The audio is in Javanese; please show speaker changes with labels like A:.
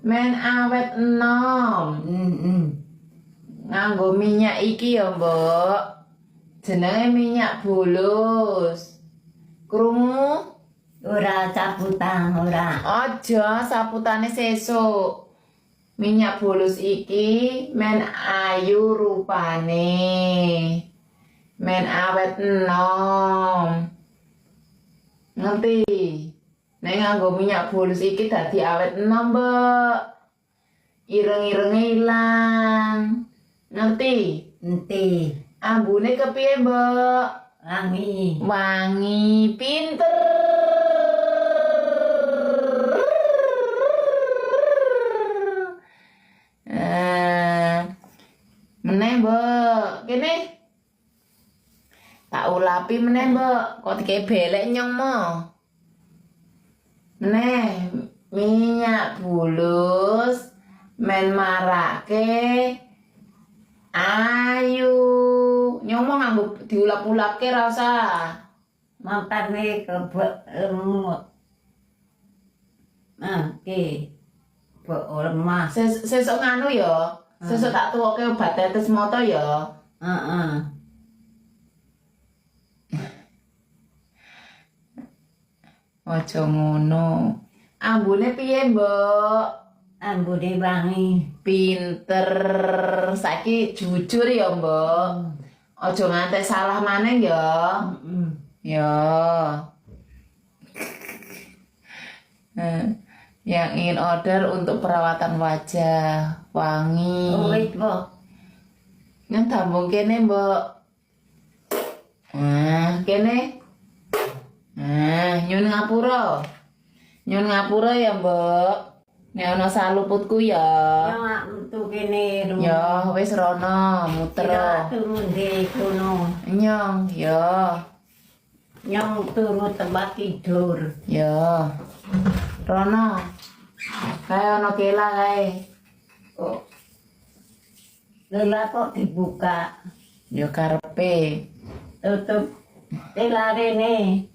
A: Men awet enom. Nganggo minyak iki ya, Mbok. Jenenge minyak bulus. Krungu?
B: Ora cabutan ora.
A: Aja saputane sesuk. Minyak bulus iki men ayu rupane. Men awet enom. Ngerti? Nek nganggo minyak bulus iki dadi awet enom, Mbok. Ireng-irenge ilang. Ngerti?
B: Enti.
A: Ambune kepiye, Mbok?
B: Wangi.
A: Wangi, pinter. Meneh, Mbok. Kene. Tak ulapi meneh, Mbok. Kok dikek belek nyong mo. Meneh, minyak bulus men marake ayu. Nyong mau nganggo diulap-ulapke ra usah.
B: Mangkane kebek ke lemah.
A: Sesuk nganu ya. Sesuk tak tuwoke obat tetes mata ya.
B: Heeh.
A: Aja ngono. Ambune piye, Mbok?
B: Ambune wangi.
A: Pinter. Saiki jujur ya, Mbok. Aja ngantek salah maneh ya. Ya. Yang ingin order untuk perawatan wajah wangi.
B: Wait, Mbok.
A: Yang tambung kene, Mbok. Kene. Nyun ngapura. Nyun ngapura ya, Mbok. Nek ana saluputku ya.
B: Ya metu kene.
A: Ya wis rono muter.
B: Ya turu ndek kono.
A: Nyong ya.
B: Nyong turu tempat tidur.
A: Ya. Rono. Kae ana kela kae.
B: Kok lela kok dibuka.
A: Ya karepe.
B: Tutup telarene.